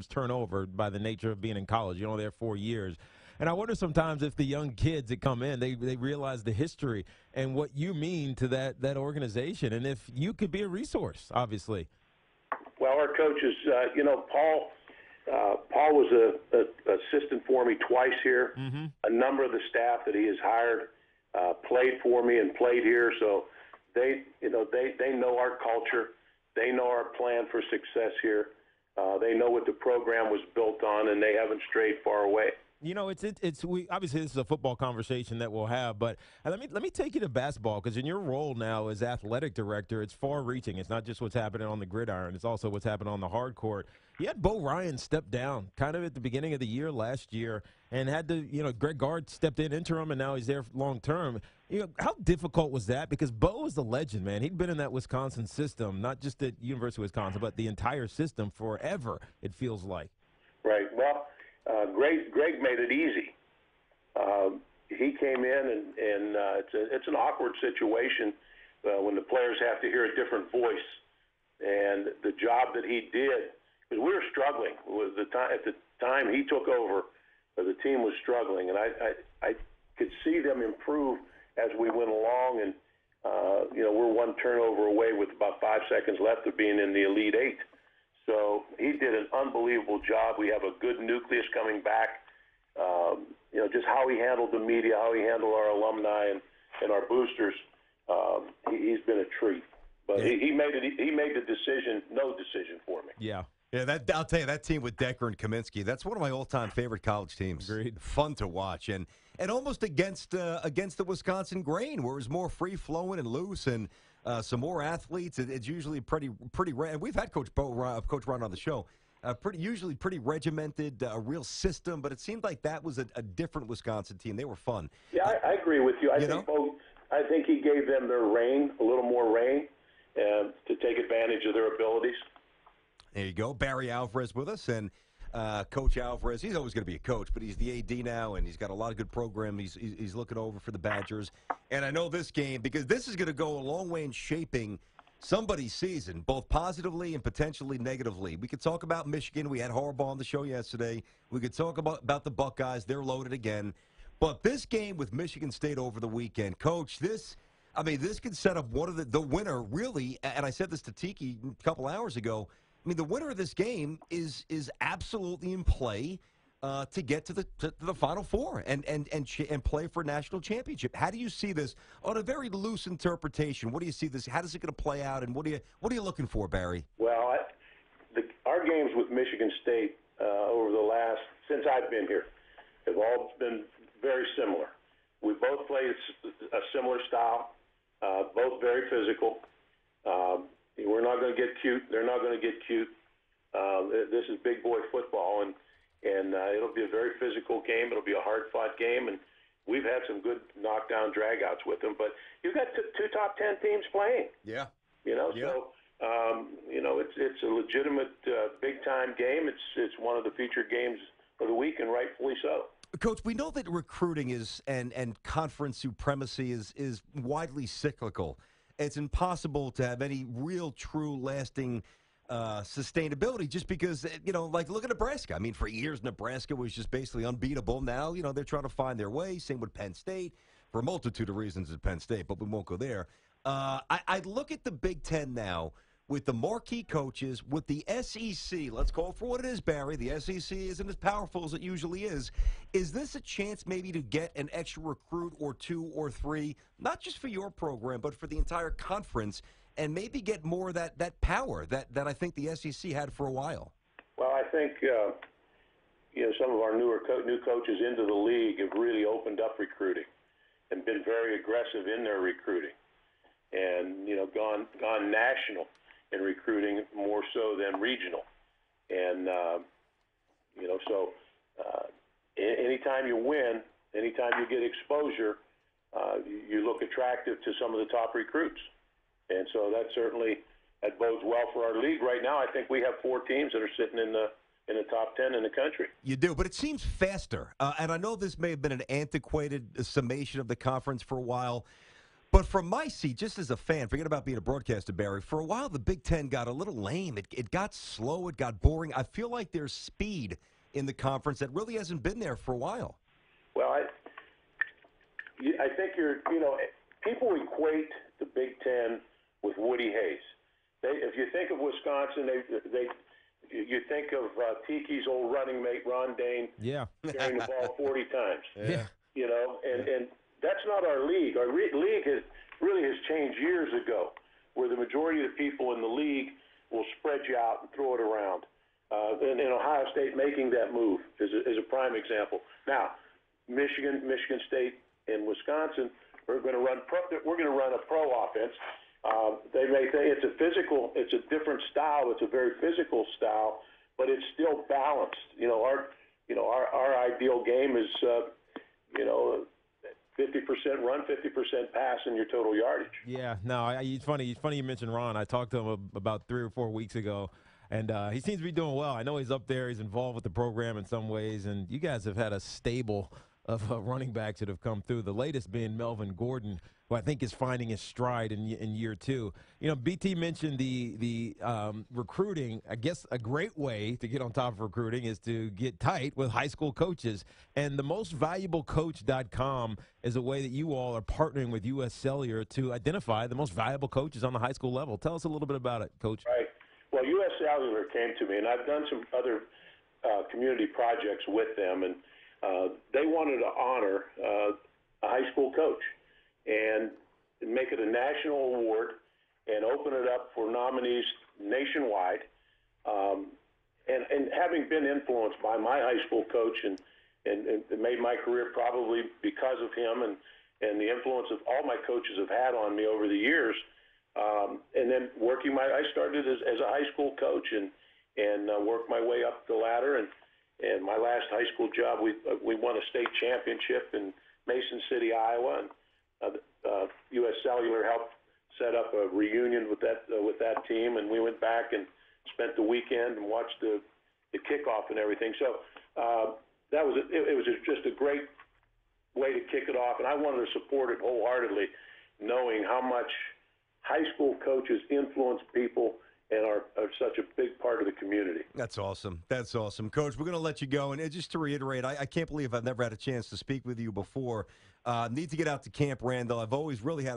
turnover by the nature of being in college. You're only there 4 years. And I wonder sometimes if the young kids that come in, they realize the history and what you mean to that organization, and if you could be a resource, obviously. Well, our coaches, Paul was a assistant for me twice here. Mm-hmm. A number of the staff that he has hired played for me and played here, so they know our culture. They know our plan for success here. They know what the program was built on, and they haven't strayed far away. You know, we obviously this is a football conversation that we'll have, but let me take you to basketball, because in your role now as athletic director, it's far-reaching. It's not just what's happening on the gridiron; it's also what's happening on the hard court. You had Bo Ryan step down kind of at the beginning of the year last year, and had to, Greg Gard stepped in interim, and now he's there long term. How difficult was that? Because Bo is the legend, man. He'd been in that Wisconsin system, not just at University of Wisconsin, but the entire system forever. It feels like. Right. Well. Greg made it easy. He came in, and it's an awkward situation when the players have to hear a different voice. And the job that he did, because we were struggling at the time he took over, the team was struggling, and I could see them improve as we went along. And we're one turnover away with about 5 seconds left of being in the Elite Eight. So he did an unbelievable job. We have a good nucleus coming back. Just how he handled the media, how he handled our alumni and our boosters. He's been a treat. But he made the decision, no decision for me. Yeah. Yeah, I'll tell you, that team with Decker and Kaminsky, that's one of my all-time favorite college teams. Agreed. Fun to watch, and almost against the Wisconsin grain, where it was more free-flowing and loose, and some more athletes. It's usually pretty. And we've had Coach Ron on the show. Usually pretty regimented, a real system, but it seemed like that was a different Wisconsin team. They were fun. Yeah, I agree with you. I think he gave them their reign, a little more reign, to take advantage of their abilities. There you go. Barry Alvarez with us, and Coach Alvarez, he's always going to be a coach, but he's the AD now, and he's got a lot of good program he's looking over for the Badgers. And I know this game, because this is going to go a long way in shaping somebody's season, both positively and potentially negatively. We could talk about Michigan. We had Harbaugh on the show yesterday. We could talk about the Buckeyes. They're loaded again. But this game with Michigan State over the weekend, Coach, this could set up one of the winner, really, and I said this to Tiki a couple hours ago. I mean, the winner of this game is absolutely in play to get to the Final Four and play for a national championship. How do you see this on a very loose interpretation? What do you see this? How is it going to play out? And what are you looking for, Barry? Well, our games with Michigan State over the last since I've been here have all been very similar. We both play a similar style, both very physical. We're not going to get cute. They're not going to get cute. This is big boy football, and it'll be a very physical game. It'll be a hard-fought game, and we've had some good knockdown dragouts with them. But you've got two top 10 teams playing. Yeah. So it's a legitimate big-time game. It's one of the featured games of the week, and rightfully so. Coach, we know that recruiting and conference supremacy is widely cyclical. It's impossible to have any real, true, lasting sustainability just because, like look at Nebraska. I mean, for years, Nebraska was just basically unbeatable. Now, they're trying to find their way. Same with Penn State for a multitude of reasons at Penn State, but we won't go there. I look at the Big Ten now with the marquee coaches, with the SEC. Let's call it for what it is, Barry. The SEC isn't as powerful as it usually is. Is this a chance maybe to get an extra recruit or two or three, not just for your program, but for the entire conference, and maybe get more of that power that I think the SEC had for a while? Well, I think some of our new coaches into the league have really opened up recruiting and been very aggressive in their recruiting, and gone national in recruiting more so than regional. And anytime you win, anytime you get exposure, you look attractive to some of the top recruits. And so that bodes well for our league. Right now, I think we have 4 teams that are sitting in the top 10 in the country. You do, but it seems faster. And I know this may have been an antiquated summation of the conference for a while, But from my seat, just as a fan, forget about being a broadcaster, Barry, for a while the Big Ten got a little lame. It got slow. It got boring. I feel like there's speed in the conference that really hasn't been there for a while. Well, I think people equate the Big Ten with Woody Hayes. If you think of Wisconsin, you think of Tiki's old running mate, Ron Dane, carrying the ball 40 times. Yeah. And that's not our league. Our league really has changed years ago, where the majority of the people in the league will spread you out and throw it around. And Ohio State making that move is a prime example. Now, Michigan State, and Wisconsin are going to run. We're going to run a pro offense. They may think it's a different style. It's a very physical style, but it's still balanced. Our ideal game is 50% run, 50% pass in your total yardage. Yeah, no, it's funny. It's funny you mentioned Ron. I talked to him about 3 or 4 weeks ago, and he seems to be doing well. I know he's up there. He's involved with the program in some ways, and you guys have had a stable of running backs that have come through, the latest being Melvin Gordon, who I think is finding his stride in year 2. BT mentioned the recruiting. I guess a great way to get on top of recruiting is to get tight with high school coaches. And the mostvaluablecoach.com is a way that you all are partnering with U.S. Cellular to identify the most valuable coaches on the high school level. Tell us a little bit about it, Coach. Right. Well, U.S. Cellular came to me, and I've done some other community projects with them, and they wanted to honor a high school coach and make it a national award and open it up for nominees nationwide. And having been influenced by my high school coach and made my career probably because of him and the influence of all my coaches have had on me over the years. And then I started as a high school coach and worked my way up the ladder. And my last high school job, we won a state championship in Mason City, Iowa, and U.S. Cellular helped set up a reunion with that team, and we went back and spent the weekend and watched the kickoff and everything. So it was just a great way to kick it off, and I wanted to support it wholeheartedly, knowing how much high school coaches influence people and are such a big part of the community. That's awesome. That's awesome. Coach, we're going to let you go. And just to reiterate, I can't believe I've never had a chance to speak with you before. Need to get out to Camp Randall. I've always really had